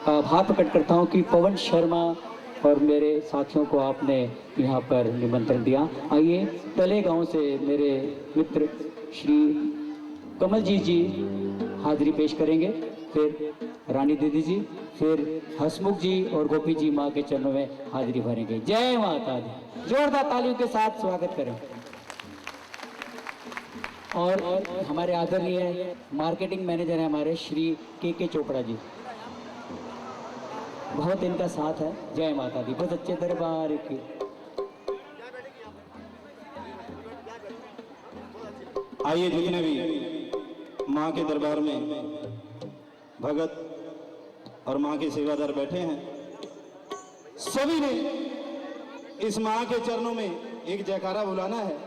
आभार प्रकट करता हूं कि पवन शर्मा और मेरे साथियों को आपने यहाँ पर निमंत्रण दिया। आइए तले गांव से मेरे मित्र श्री कमलजीत जी हाजिरी पेश करेंगे, फिर रानी दीदी जी, फिर हसमुख जी और गोपी जी माँ के चरणों में हाजिरी भरेंगे। जय माता दी। जोरदार तालियों के साथ स्वागत करें। और हमारे आदरणीय मार्केटिंग मैनेजर हैं हमारे श्री के चोपड़ा जी, बहुत इनका साथ है। जय माता दी। बहुत अच्छे दरबार की। आइए जितने भी माँ के दरबार में भगत और माँ के सेवादार बैठे हैं, सभी ने इस माँ के चरणों में एक जयकारा बुलाना है।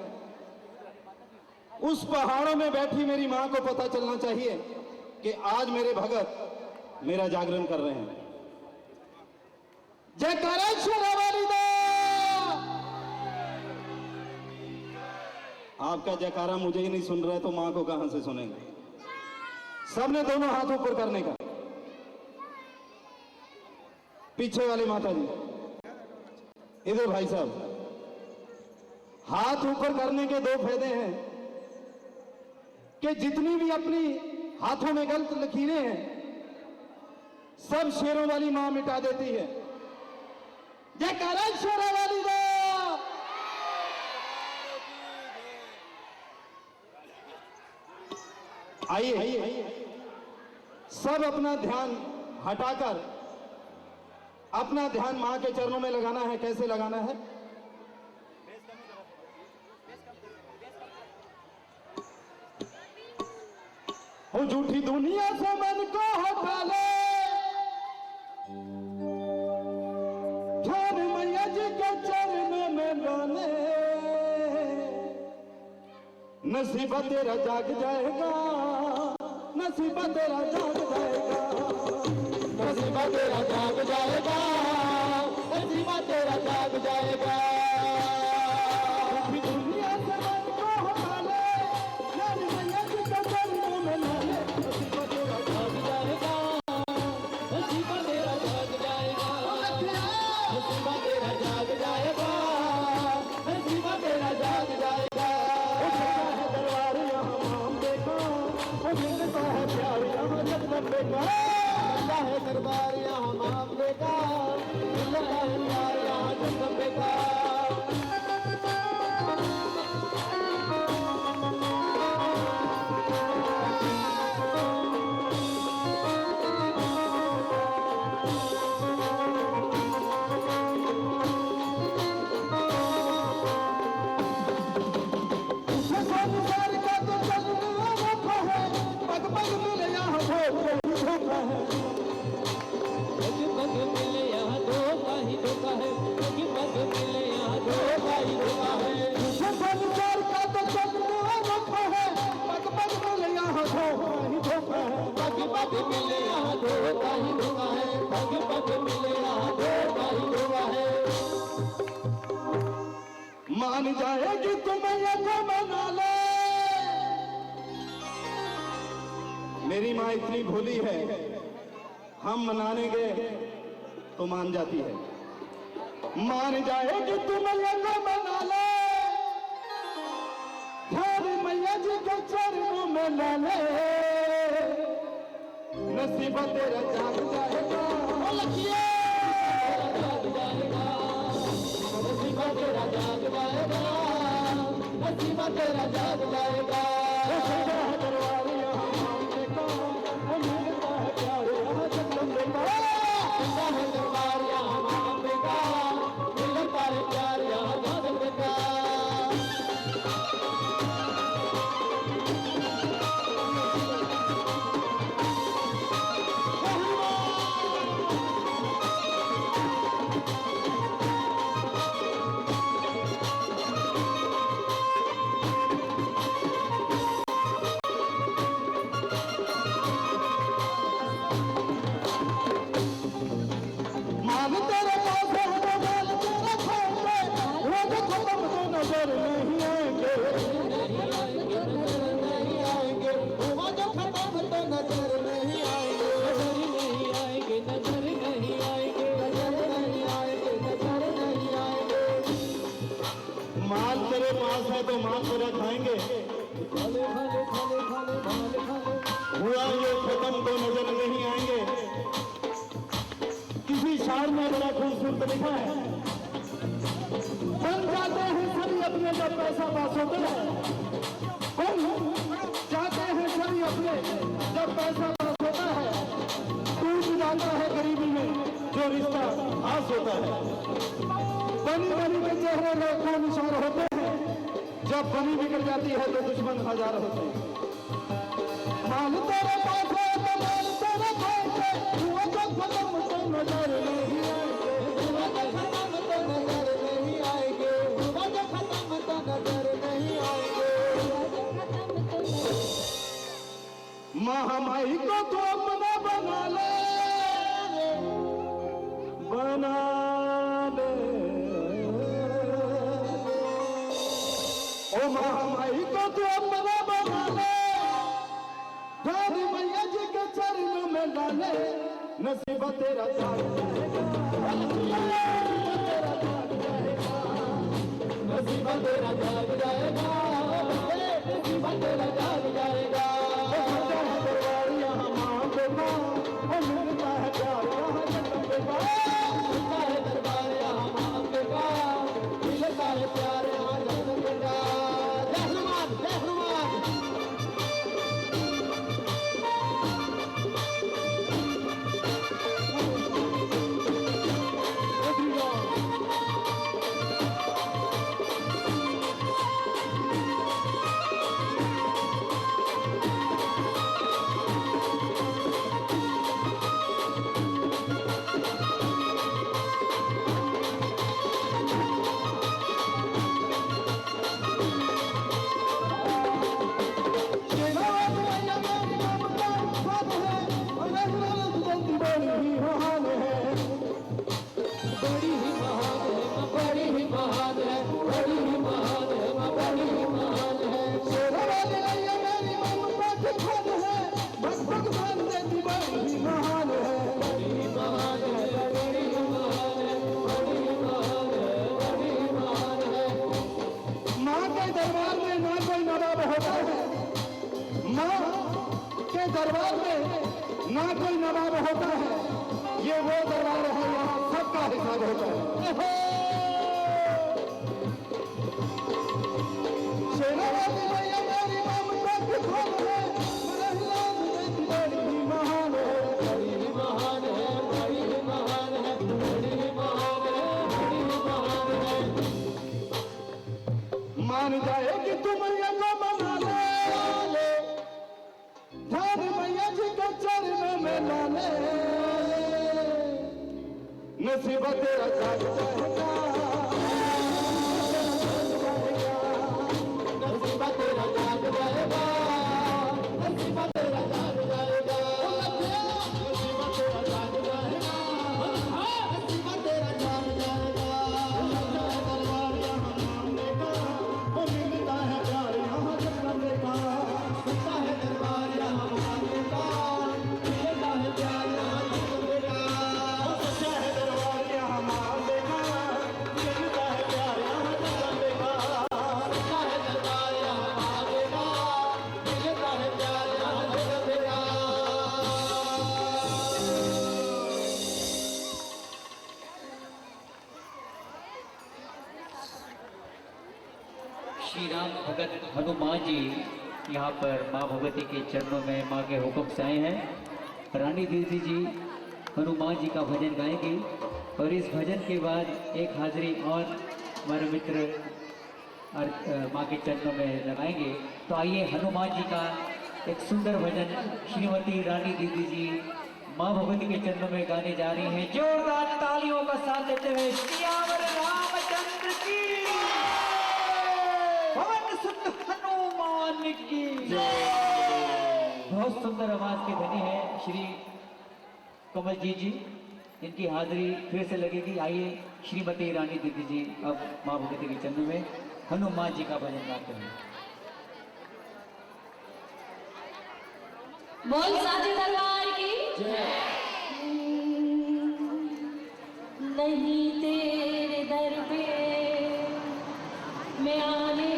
उस पहाड़ों में बैठी मेरी माँ को पता चलना चाहिए कि आज मेरे भगत मेरा जागरण कर रहे हैं। जयकारा शेरावाली दा। आपका जयकारा मुझे ही नहीं सुन रहा है तो माँ को कहां से सुनेंगे। सबने दोनों हाथ ऊपर करने का। पीछे वाले माता जी इधर, भाई साहब, हाथ ऊपर करने के दो फायदे हैं कि जितनी भी अपनी हाथों में गलत लकीरें हैं सब शेरों वाली मां मिटा देती है। जयकारा शेरों वाली दा। आइए सब अपना ध्यान हटाकर अपना ध्यान मां के चरणों में लगाना है। कैसे लगाना है? हो झूठी दुनिया से मन को हटा ले, ध्यान मैया जी के चरणों में डाले, नसीबा तेरा जाग जाएगा, नसीबा तेरा जाग जाएगा, नसीबा तेरा जाग जाएगा, नसीबा तेरा जाग जाएगा। दुनिया से मन को हटा ले, ध्यान मैया जी के चरणों में डाले, नसीबा तेरा जाग जाएगा, नसीबा तेरा जाग जाएगा, नसीबा तेरा जाग जाएगा, नसीबा तेरा जाग जाएगा। दरबार यहाँ माम देखो, वो मिलता है प्यार यहाँ जगदम्बे का, है दरबार यहाँ माम देखा, मिलता है प्यार यहाँ जगदम्बे का। मान जाएगी तुम्हें को मना ले। मेरी माँ इतनी भोली है, हम मनाने गए तो मान जाती है। मान जाएगी तुम्हें को मना ले, ध्यान मैया जी के चरणों में ला ले, नसीबा तेरा जाग जाएगा, नसीबा तेरा जाग जाएगा, नसीबा तेरा जाग जाएगा। दरबार यहाँ माम देखो, वो मिलता है प्यार यहाँ जगदम्बे का, मिलता है दरबार यहाँ माम देखा, मिलता है प्यार यहाँ जगदम्बे का। को मां को रखाएंगे। खाले खाले खाले खाले खाले खाले हुआ ये खत्म को नजर नहीं आएंगे। किसी शार में बड़ा खूबसूरत लिखा है, बन जाते हैं सभी अपने जब पैसा पास होता है। बन जाते हैं सभी अपने जब पैसा पास होता है। टूट जाता है गरीबी में जो रिश्ता खास होता है। बनी बनी के चेहरे लोगों निशान होते हैं, जब बनी बिगड़ जाती है तो दुश्मन हजार होते हैं। मान तेरे पास है तो मान तेरे पास है, हुआ तो खत्म तो नजर नहीं आएंगे। हुआ तो खत्म तो नजर नहीं आएंगे। हुआ तो खत्म तो नजर नहीं आएंगे। महामाई को तो अपना बना ले, बना ले। ओ महामाई को तो अपना बना ले, रानी मैया जी के चरणों में डाले। नसीब तेरा जाग जाएगा, नसीब तेरा जाग जाएगा, नसीब तेरा जाग जाएगा। दरबार यहाँ मां पे मां, और मिलता है प्यार यहाँ जन्म पे मां। मिलता है दरबार यहाँ मां पे मां, मिलता है प्यार यहाँ जन्म पे मां। जय हनुमान, जय हनुमान। दरबार में ना कोई नवाब होता है, ये वो दरबार है यहाँ सबका हिसाब होता है। शेरावाली मैया मेरी ममता की खोल है, महान है, बड़ी महान है, बड़ी महान है, बड़ी महान है, बड़ी महान है, बड़ी महान है। मान जाए कि तुम मैया को मना ले, ध्यान मैया जी के चरणों में ला ले। नसीब तेरा जाग जाएगा, नसीब तेरा जाग जाएगा, नसीब तेरा जाग जाएगा, नसीब तेरा जाग जाएगा, नसीब तेरा जाग जाएगा। दरबार यहाँ मांगने का, वो मिलता है प्यार यहाँ जन्नत का। मिलता है दरबार यहाँ मांगने का, मिलता है प्यार यहाँ जन्नत का। सच्चा है दरबार यहाँ मांगने का, मिलता है प्यार यहाँ जन्नत का। सच्चा है दरबार यहाँ मांगने का, मिलता है प्यार यहाँ जन्नत का। श्री राम भगत हनुमान जी यहाँ पर माँ भगवती के चरणों में माँ के हुक्म से आए हैं। रानी दीदी जी हनुमान जी का भजन गाएंगी और इस भजन के बाद एक हाजिरी और हमारे मित्र माँ के चरणों में लगाएंगे। तो आइए हनुमान जी का एक सुंदर भजन श्रीमती रानी दीदी जी माँ भगवती के चरणों में गाने जा रही हैं। जोरदार तालियों का साथ देते हुए सियावर रामचंद्र की पवन सुत हनुमान की बहुत सुंदर आवाज के धनी है श्री कमलजीत जी, इनकी हाजिरी फिर से लगेगी। आइए श्रीमती रानी दीदी जी अब माँ भगवती के चरणों में हनुमान जी का भजन गाते हैं। बोल साचे दरबार की नहीं तेरे दर पे मैं आने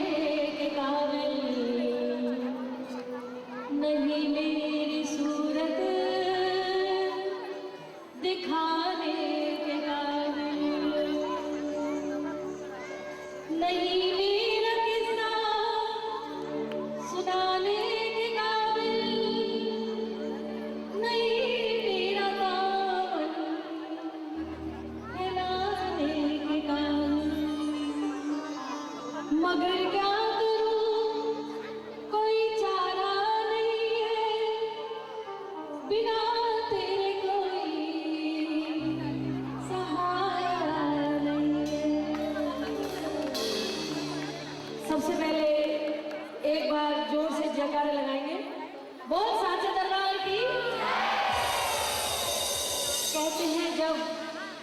कहते हैं जब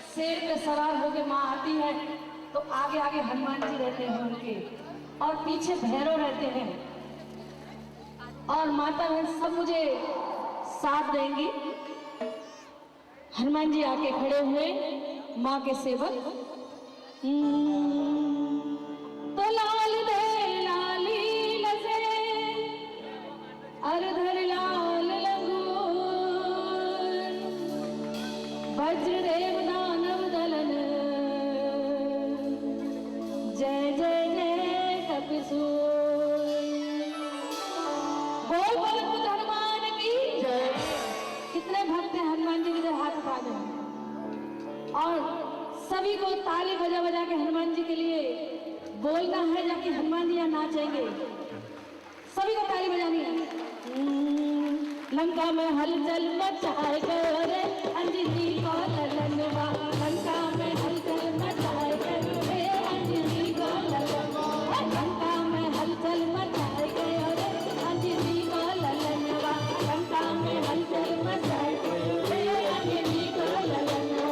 शेर पे सवार होके माँ आती है तो आगे आगे हनुमान जी रहते हैं उनके और पीछे भैरव रहते हैं और माता बहन सब मुझे साथ देंगी। हनुमान जी आके खड़े हुए माँ के सेवक। तो लाल दे लाली लसे अरधर लाल लगून वज्रदेव दानव दलन जय जय जय कपिसूर। बोल बोल बुद्ध हनुमान की जय। कितने भक्त हैं हनुमान जी के हाथ उठा दें और सभी को ताली बजा बजा के हनुमान जी के लिए बोलना है जाके हनुमान जी यहाँ नाचेंगे। सभी को ताली बजानी है। लंका में हलचल मचाए गए रे अंजनी को ललनवा। लंका में हलचल मचाए गए रे अंजनी को ललनवा। लंका में हलचल मचाए गए रे अंजनी को ललनवा। लंका में हलचल मचाए गए रे अंजनी को ललनवा।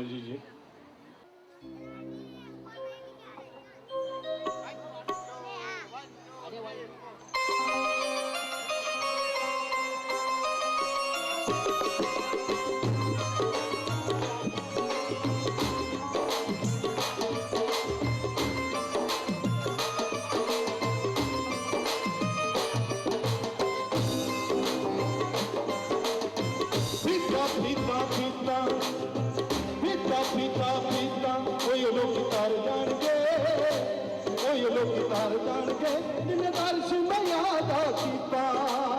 कमल जी। फीता फीता फीता फीता फीता फीता ओए लोग तार जाणगे ओए लोग तार जाणगे जिन्हें दर्श मैं याद कीता